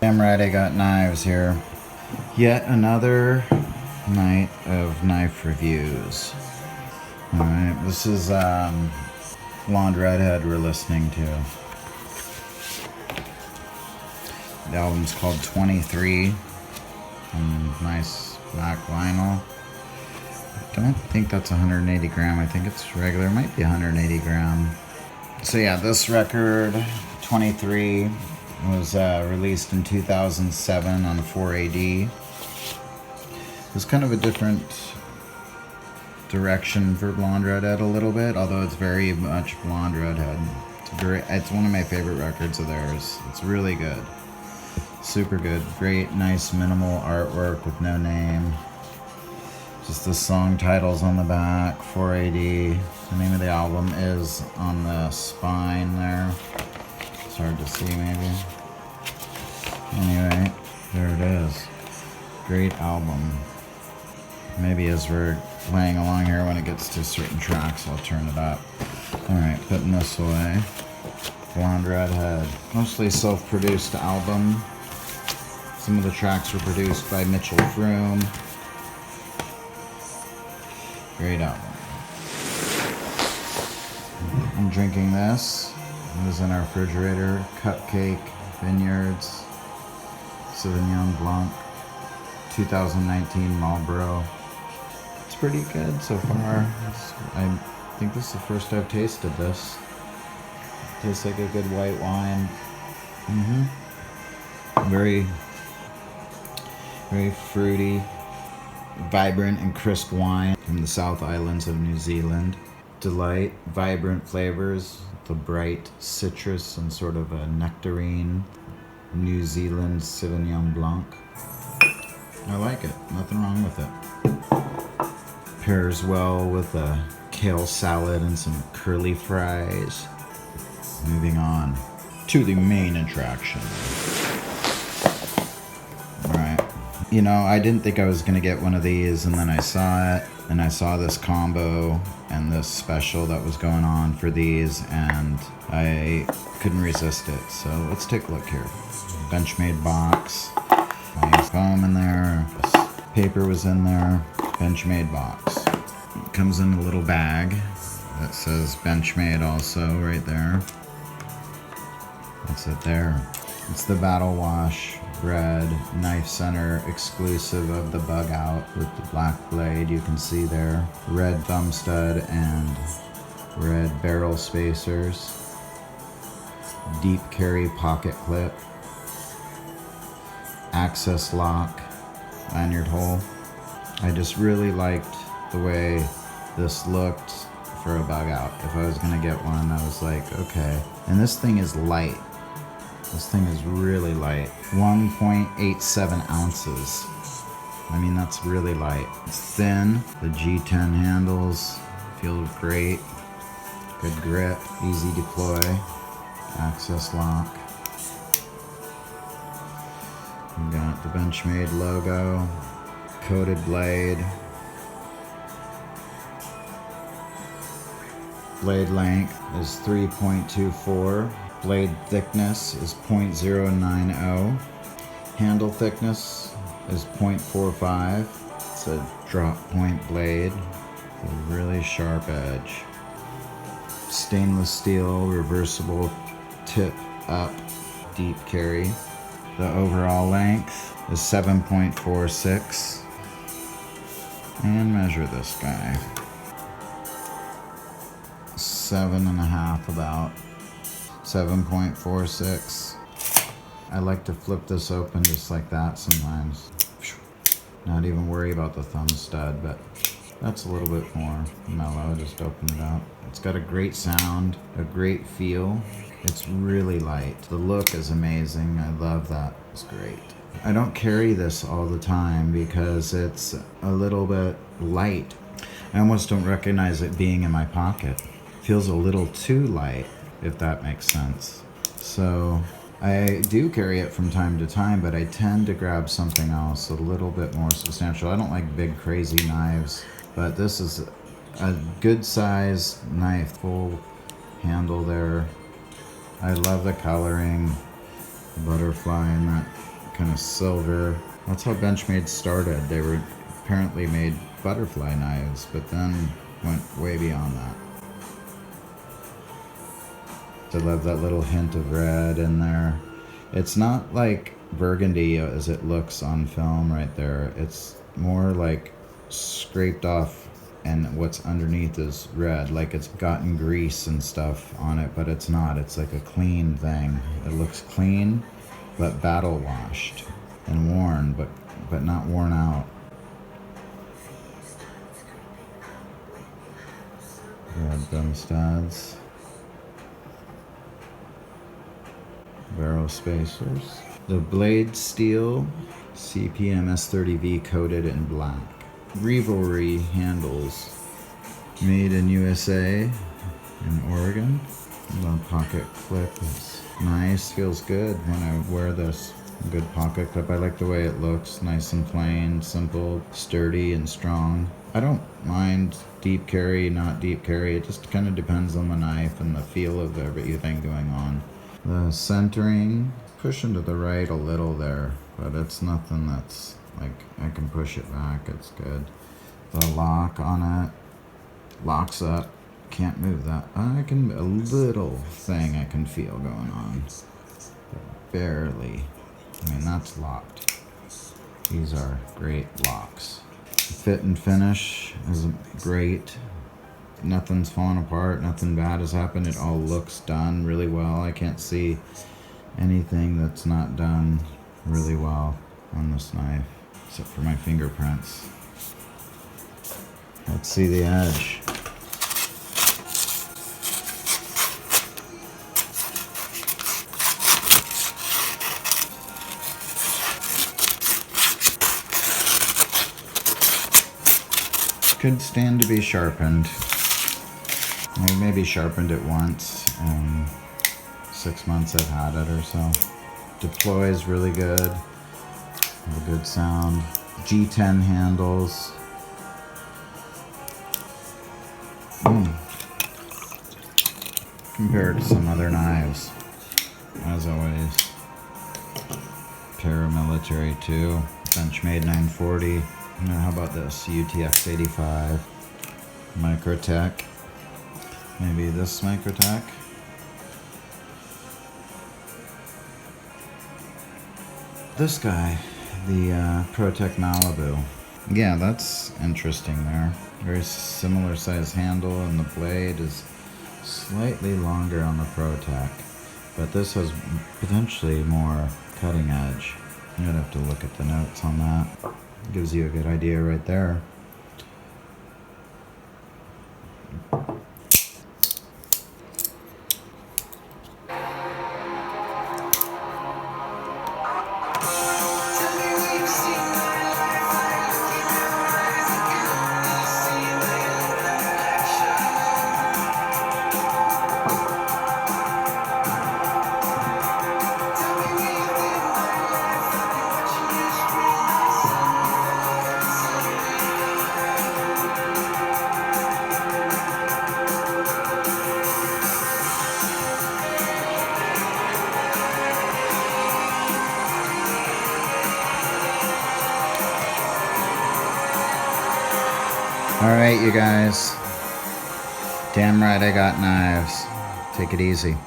Damn right I got knives here. Yet another night of knife reviews. Alright, this is Blonde Redhead we're listening to. The album's called 23. Nice black vinyl. I don't think that's 180 gram. I think it's regular. It might be 180 gram. So yeah, this record, 23, was released in 2007 on 4AD. It was kind of a different direction for Blonde Redhead a little bit, although it's very much Blonde Redhead. It's one of my favorite records of theirs. It's really good. Super good. Great, nice, minimal artwork with no name. Just the song titles on the back, 4AD. The name of the album is on the spine there. It's hard to see maybe. Anyway, there it is. Great album. Maybe as we're playing along here, when it gets to certain tracks, I'll turn it up. Alright, putting this away. Blonde Redhead. Mostly self-produced album. Some of the tracks were produced by Mitchell Froome. Great album. I'm drinking this. It was in our refrigerator. Cupcake Vineyards Sauvignon Blanc 2019 Marlboro. It's pretty good so far. I think this is the first I've tasted this. It tastes like a good white wine. Very fruity, vibrant and crisp wine from the South Islands of New Zealand. Delight, vibrant flavors, the bright citrus and sort of a nectarine New Zealand Sauvignon Blanc. I like it, nothing wrong with it. Pairs well with a kale salad and some curly fries. Moving on to the main attraction. Alright. You know, I didn't think I was going to get one of these, and then I saw it, and I saw this combo and this special that was going on for these, and I couldn't resist it. So let's take a look here. Benchmade box. Nice foam in there. Paper was in there. Benchmade box. It comes in a little bag that says Benchmade also right there. That's it there. It's the Battle Wash Red Knife Center exclusive of the bug out with the black blade. You can see there. Red thumb stud and red barrel spacers. Deep carry pocket clip. Access lock. Lanyard hole. I just really liked the way this looked for a bug out. If I was gonna get one, I was like, okay. And this thing is light. This thing is really light. 1.87 ounces. I mean, that's really light. It's thin. The G10 handles feel great. Good grip. Easy deploy. Access lock. We got the Benchmade logo. Coated blade. Blade length is 3.24. Blade thickness is 0.090. Handle thickness is 0.45. It's a drop point blade with a really sharp edge. Stainless steel, reversible tip up, deep carry. The overall length is 7.46. And measure this guy. 7.5 about. 7.46. I like to flip this open just like that sometimes. Not even worry about the thumb stud, but that's a little bit more mellow. Just open it up. It's got a great sound, a great feel. It's really light. The look is amazing. I love that. It's great. I don't carry this all the time because it's a little bit light. I almost don't recognize it being in my pocket. It feels a little too light, if that makes sense. So I do carry it from time to time, but I tend to grab something else a little bit more substantial. I don't like big crazy knives, but this is a good size knife. Full handle there. I love the coloring, the butterfly and that kind of silver. That's how Benchmade started. They were apparently made butterfly knives, but then went way beyond that. I love that little hint of red in there. It's not like burgundy as it looks on film right there. It's more like scraped off, and what's underneath is red, like it's gotten grease and stuff on it, but it's not. It's like a clean thing. It looks clean, but battle washed and worn, but not worn out. Red thumb studs. Barrel spacers. The blade steel CPM S30V coated in black. Revelry handles made in USA in Oregon. The pocket clip is nice, feels good when I wear this. Good pocket clip. I like the way it looks, nice and plain, simple, sturdy and strong. I don't mind deep carry, not deep carry. It just kind of depends on the knife and the feel of everything going on. The centering, push into the right a little there, but it's nothing that's like, I can push it back, it's good. The lock on it, locks up, can't move that. I can, a little thing I can feel going on, but barely. I mean, that's locked. These are great locks. Fit and finish is great. Nothing's falling apart, nothing bad has happened. It all looks done really well. I can't see anything that's not done really well on this knife, except for my fingerprints. Let's see the edge. Could stand to be sharpened. I maybe sharpened it once in 6 months I've had it or so. Deploys really good. Have a good sound. G10 handles. Compared to some other knives, as always. Paramilitary too. Benchmade 940. Now how about this? UTX 85. Microtech. Maybe this Microtech. This guy, the ProTech Malibu. Yeah, that's interesting there. Very similar size handle, and the blade is slightly longer on the ProTech, but this has potentially more cutting edge. You'd have to look at the notes on that. Gives you a good idea right there. Alright, you guys. Damn right I got knives. Take it easy.